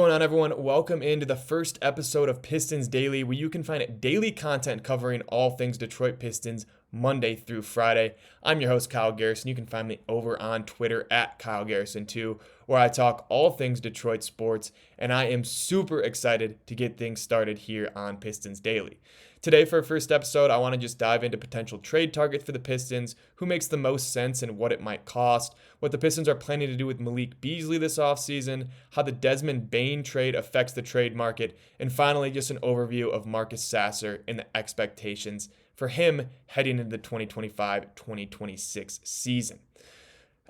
What's going on, everyone? Welcome into the first episode of Pistons Daily, where you can find daily content covering all things Detroit Pistons Monday through Friday. I'm your host, Kyle Garrison. You can find me over on Twitter at Kyle Garrison2, where I talk all things Detroit sports, and I am super excited to get things started here on Pistons Daily. Today, for our first episode, I want to just dive into potential trade targets for the Pistons, who makes the most sense and what it might cost, what the Pistons are planning to do with Malik Beasley this offseason, how the Desmond Bane trade affects the trade market, and finally, just an overview of Marcus Sasser and the expectations for him heading into the 2025-2026 season.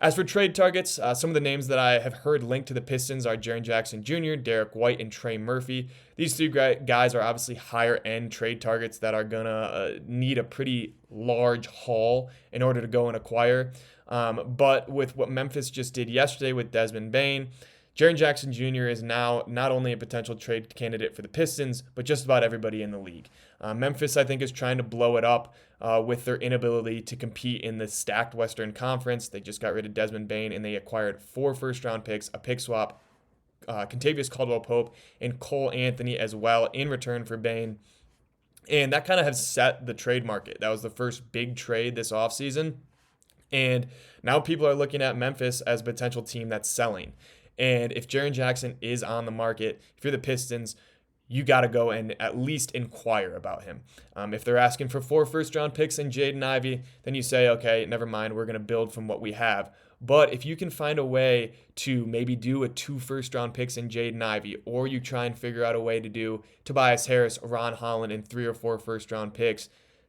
As for trade targets, some of the names that I have heard linked to the Pistons are Jaren Jackson Jr., Derek White, and Trey Murphy. These three guys are obviously higher-end trade targets that are going to need a pretty large haul in order to go and acquire. But with what Memphis just did yesterday with Desmond Bane, Jaren Jackson Jr. is now not only a potential trade candidate for the Pistons, but just about everybody in the league. Memphis, I think, is trying to blow it up with their inability to compete in the stacked Western Conference. They just got rid of Desmond Bane, and they acquired 4 first-round picks, a pick swap, Kentavious Caldwell-Pope, and Cole Anthony as well in return for Bane. And that kind of has set the trade market. That was the first big trade this offseason. And now people are looking at Memphis as a potential team that's selling. And if Jaren Jackson is on the market, if you're the Pistons, you got to go and at least inquire about him. If they're asking for 4 first-round picks and Jaden Ivey, then you say, okay, never mind, we're going to build from what we have. But if you can find a way to maybe do a 2 first-round picks in Jaden Ivey, or you try and figure out a way to do Tobias Harris, Ron Holland, and 3 or 4 first-round picks,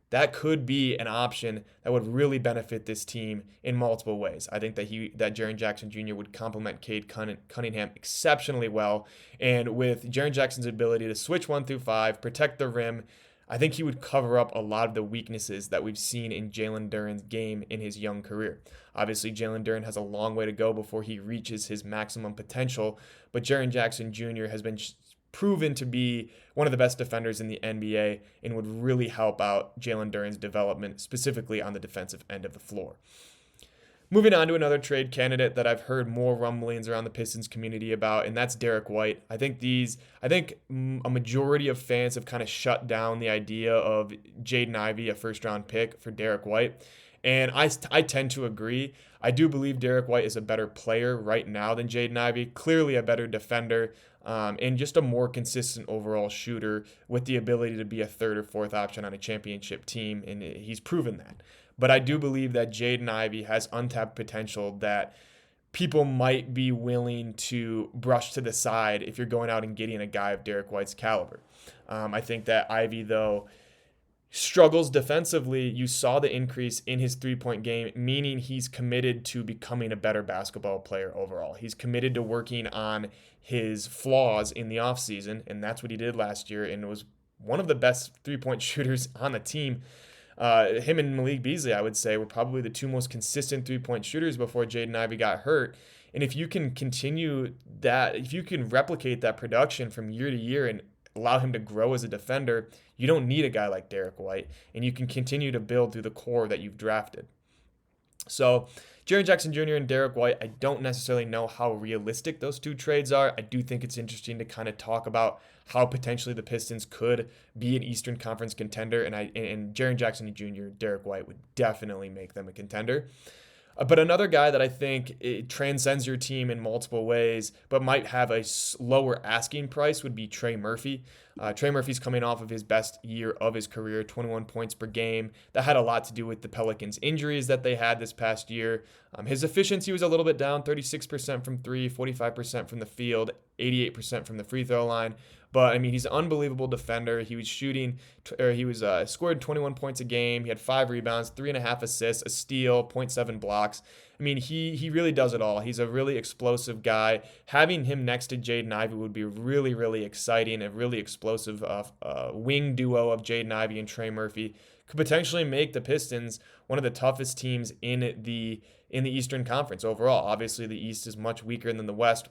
that could be an option that would really benefit this team in multiple ways. I think that Jaren Jackson Jr. would complement Cade Cunningham exceptionally well. And with Jaren Jackson's ability to switch 1 through 5, protect the rim, I think he would cover up a lot of the weaknesses that we've seen in Jalen Duren's game in his young career. Obviously, Jalen Duren has a long way to go before he reaches his maximum potential, but Jaren Jackson Jr. has been proven to be one of the best defenders in the NBA and would really help out Jalen Duren's development, specifically on the defensive end of the floor. Moving on to another trade candidate that I've heard more rumblings around the Pistons community about, and that's Derek White. I think a majority of fans have kind of shut down the idea of Jaden Ivey, a first-round pick, for Derek White. And I tend to agree. I do believe Derek White is a better player right now than Jaden Ivey, clearly a better defender, and just a more consistent overall shooter with the ability to be a 3rd or 4th option on a championship team, and he's proven that. But I do believe that Jaden Ivey has untapped potential that people might be willing to brush to the side if you're going out and getting a guy of Derek White's caliber. I think that Ivey, though, struggles defensively. You saw the increase in his 3-point game, meaning he's committed to becoming a better basketball player overall. He's committed to working on his flaws in the offseason, and that's what he did last year, and was one of the best 3-point shooters on the team. Him and Malik Beasley, I would say, were probably the 2 most consistent 3-point shooters before Jaden Ivey got hurt. And if you can continue that, if you can replicate that production from year to year and allow him to grow as a defender, you don't need a guy like Derek White, and you can continue to build through the core that you've drafted. So Jaren Jackson Jr. and Derek White, I don't necessarily know how realistic those 2 trades are. I do think it's interesting to kind of talk about how potentially the Pistons could be an Eastern Conference contender, and Jaren Jackson Jr., Derek White would definitely make them a contender. But another guy that I think it transcends your team in multiple ways, but might have a lower asking price, would be Trey Murphy. Trey Murphy's coming off of his best year of his career, 21 points per game. That had a lot to do with the Pelicans' injuries that they had this past year. His efficiency was a little bit down, 36% from 3, 45% from the field, 88% from the free throw line. But, I mean, he's an unbelievable defender. He was scored 21 points a game. He had 5 rebounds, 3.5 assists, a steal, 0.7 blocks. I mean, he really does it all. He's a really explosive guy. Having him next to Jaden Ivey would be really, really exciting. A really explosive wing duo of Jaden Ivey and Trey Murphy could potentially make the Pistons one of the toughest teams in the Eastern Conference overall. Obviously, the East is much weaker than the West,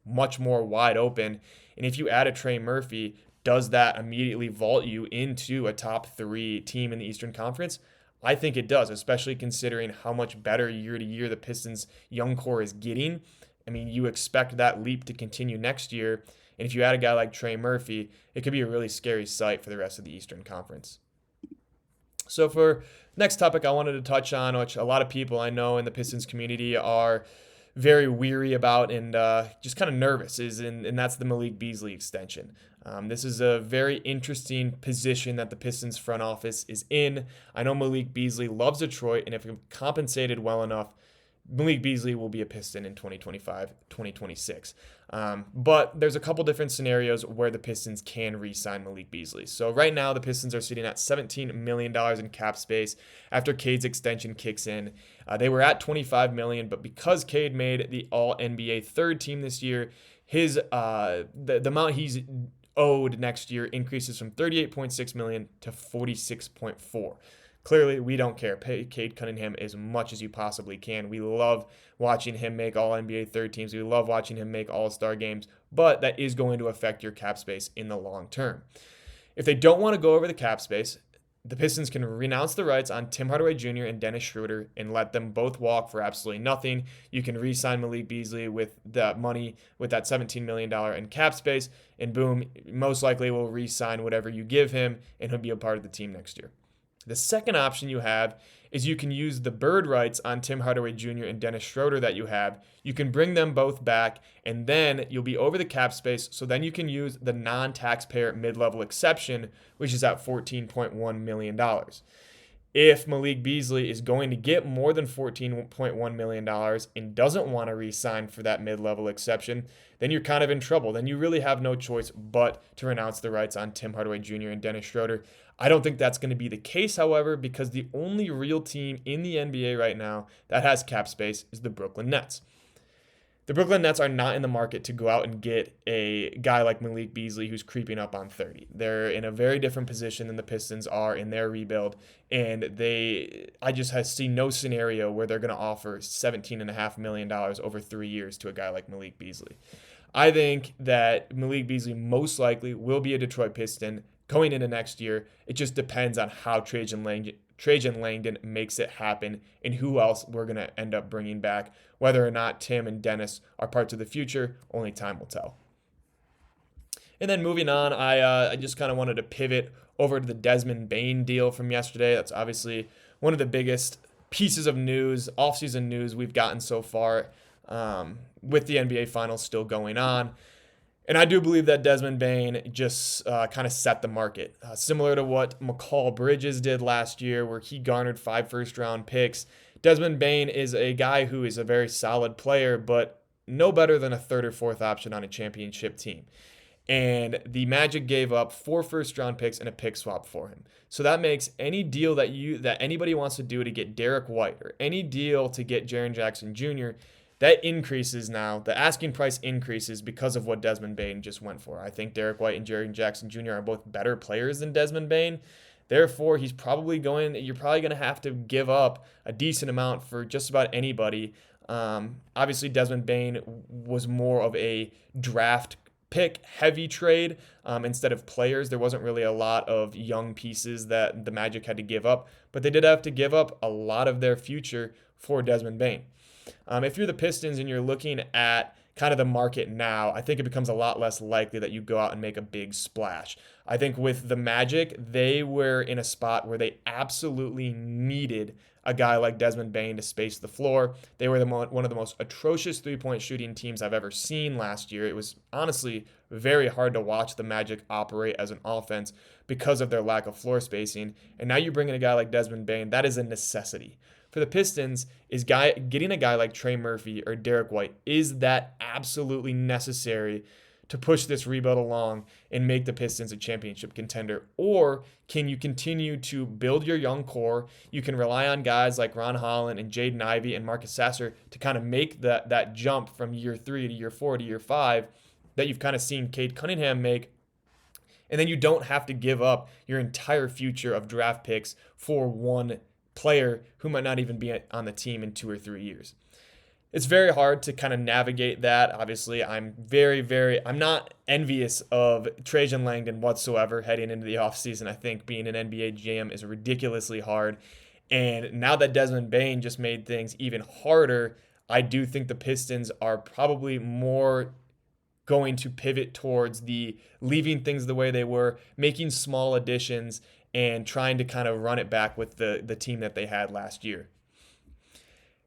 much more wide open. And if you add a Trey Murphy, does that immediately vault you into a top 3 team in the Eastern Conference? I think it does, especially considering how much better year to year the Pistons' young core is getting. I mean, you expect that leap to continue next year. And if you add a guy like Trey Murphy, it could be a really scary sight for the rest of the Eastern Conference. So for next topic I wanted to touch on, which a lot of people I know in the Pistons community are very weary about and just kind of nervous, and that's the Malik Beasley extension. This is a very interesting position that the Pistons front office is in. I know Malik Beasley loves Detroit, and if compensated well enough, Malik Beasley will be a Piston in 2025, 2026. But there's a couple different scenarios where the Pistons can re-sign Malik Beasley. So right now, the Pistons are sitting at $17 million in cap space after Cade's extension kicks in. They were at $25 million, but because Cade made the All-NBA third team this year, his the amount he's owed next year increases from $38.6 million to $46.4. Clearly, we don't care. Pay Cade Cunningham as much as you possibly can. We love watching him make All-NBA third teams. We love watching him make All-Star games, but that is going to affect your cap space in the long term. If they don't want to go over the cap space, the Pistons can renounce the rights on Tim Hardaway Jr. and Dennis Schroeder and let them both walk for absolutely nothing. You can re-sign Malik Beasley with that money, with that $17 million in cap space, and boom, most likely will re-sign whatever you give him, and he'll be a part of the team next year. The second option you have is you can use the bird rights on Tim Hardaway Jr. and Dennis Schroeder that you have. You can bring them both back, and then you'll be over the cap space, so then you can use the non-taxpayer mid-level exception, which is at $14.1 million. If Malik Beasley is going to get more than $14.1 million and doesn't want to re-sign for that mid-level exception, then you're kind of in trouble. Then you really have no choice but to renounce the rights on Tim Hardaway Jr. and Dennis Schroeder. I don't think that's going to be the case, however, because the only real team in the NBA right now that has cap space is the Brooklyn Nets. The Brooklyn Nets are not in the market to go out and get a guy like Malik Beasley who's creeping up on 30. They're in a very different position than the Pistons are in their rebuild, and I just have seen no scenario where they're going to offer $17.5 million over 3 years to a guy like Malik Beasley. I think that Malik Beasley most likely will be a Detroit Piston going into next year. It just depends on how Trajan Langdon makes it happen and who else we're going to end up bringing back. Whether or not Tim and Dennis are parts of the future, only time will tell. And then moving on, I just kind of wanted to pivot over to the Desmond Bane deal from yesterday. That's obviously one of the biggest pieces of news, offseason news we've gotten so far, with the NBA Finals still going on. And I do believe that Desmond Bane just kind of set the market, similar to what McCall Bridges did last year, where he garnered 5 first-round picks. Desmond Bane is a guy who is a very solid player, but no better than a third or fourth option on a championship team. And the Magic gave up 4 first-round picks and a pick swap for him. So that makes any deal that anybody wants to do to get Derek White or any deal to get Jaren Jackson Jr., that increases now. The asking price increases because of what Desmond Bane just went for. I think Derek White and Jaren Jackson Jr. are both better players than Desmond Bane. Therefore, you're probably going to have to give up a decent amount for just about anybody. Obviously, Desmond Bane was more of a draft pick heavy trade instead of players. There wasn't really a lot of young pieces that the Magic had to give up, but they did have to give up a lot of their future for Desmond Bane. If you're the Pistons and you're looking at kind of the market now, I think it becomes a lot less likely that you go out and make a big splash. I think with the Magic, they were in a spot where they absolutely needed a guy like Desmond Bane to space the floor. They were one of the most atrocious three-point shooting teams I've ever seen last year. It was honestly very hard to watch the Magic operate as an offense because of their lack of floor spacing. And now you bring in a guy like Desmond Bane, that is a necessity. For the Pistons, getting a guy like Trey Murphy or Derek White, is that absolutely necessary to push this rebuild along and make the Pistons a championship contender? Or can you continue to build your young core? You can rely on guys like Ron Holland and Jaden Ivey and Marcus Sasser to kind of make that jump from year 3 to year 4 to year 5 that you've kind of seen Cade Cunningham make. And then you don't have to give up your entire future of draft picks for one player who might not even be on the team in 2 or 3 years. It's very hard to kind of navigate that. Obviously, I'm not envious of Trajan Langdon whatsoever heading into the offseason. I think being an NBA GM is ridiculously hard. And now that Desmond Bane just made things even harder, I do think the Pistons are probably more going to pivot towards the leaving things the way they were, making small additions, and trying to kind of run it back with the team that they had last year.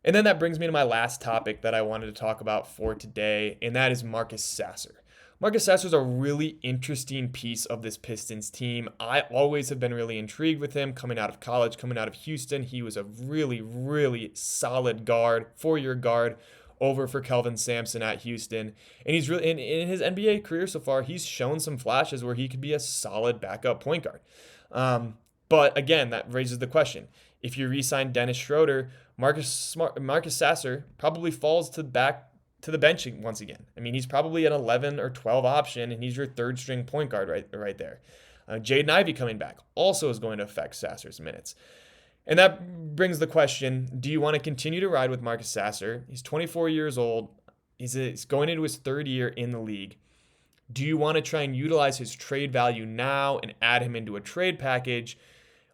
And then that brings me to my last topic that I wanted to talk about for today, and that is Marcus Sasser. Marcus Sasser is a really interesting piece of this Pistons team. I always have been really intrigued with him coming out of college, coming out of Houston. He was a really, really solid guard, 4-year guard over for Kelvin Sampson at Houston. And he's really in his NBA career so far, he's shown some flashes where he could be a solid backup point guard. But again, that raises the question. If you re-sign Dennis Schroeder, Marcus Sasser probably falls back to the bench once again. I mean, he's probably an 11 or 12 option, and he's your third string point guard right there. Jaden Ivey coming back also is going to affect Sasser's minutes. And that brings the question, do you want to continue to ride with Marcus Sasser? He's 24 years old. He's going into his third year in the league. Do you want to try and utilize his trade value now and add him into a trade package?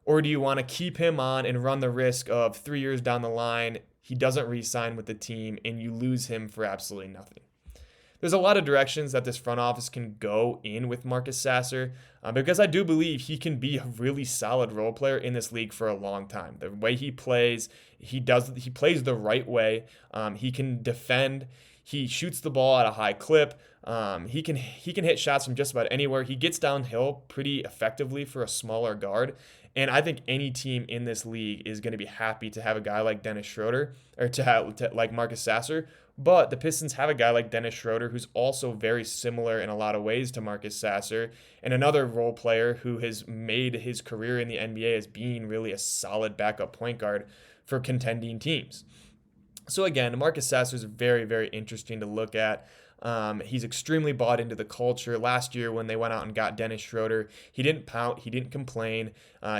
Or do you want to keep him on and run the risk of 3 years down the line, he doesn't re-sign with the team and you lose him for absolutely nothing? There's a lot of directions that this front office can go in with Marcus Sasser because I do believe he can be a really solid role player in this league for a long time. The way he plays, he plays the right way. He can defend. He shoots the ball at a high clip. He can hit shots from just about anywhere. He gets downhill pretty effectively for a smaller guard. And I think any team in this league is going to be happy to have a guy like Dennis Schroeder or like Marcus Sasser. But the Pistons have a guy like Dennis Schroeder who's also very similar in a lot of ways to Marcus Sasser, and another role player who has made his career in the NBA as being really a solid backup point guard for contending teams. So again, Marcus Sasser is very, very interesting to look at. He's extremely bought into the culture. Last year when they went out and got Dennis Schroeder, he didn't pout, he didn't complain.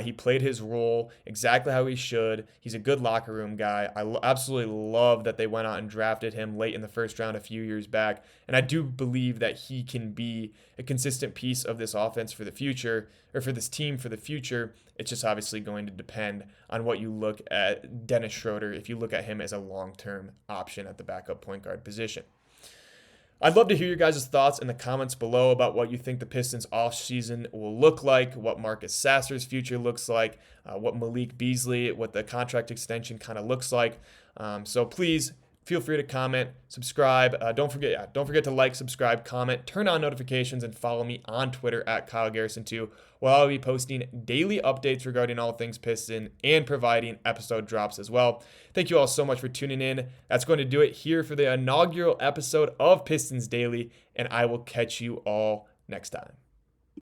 He played his role exactly how he should. He's a good locker room guy. I absolutely love that they went out and drafted him late in the first round a few years back. And I do believe that he can be a consistent piece of this offense for the future, or for this team for the future. It's just obviously going to depend on what you look at Dennis Schroeder, if you look at him as a long-term option at the backup point guard position. I'd love to hear your guys' thoughts in the comments below about what you think the Pistons offseason will look like, what Marcus Sasser's future looks like, what Malik Beasley, what the contract extension kind of looks like. So please feel free to comment, subscribe. Don't forget to like, subscribe, comment, turn on notifications, and follow me on Twitter at Kyle Garrison2, where I'll be posting daily updates regarding all things Piston and providing episode drops as well. Thank you all so much for tuning in. That's going to do it here for the inaugural episode of Pistons Daily, and I will catch you all next time.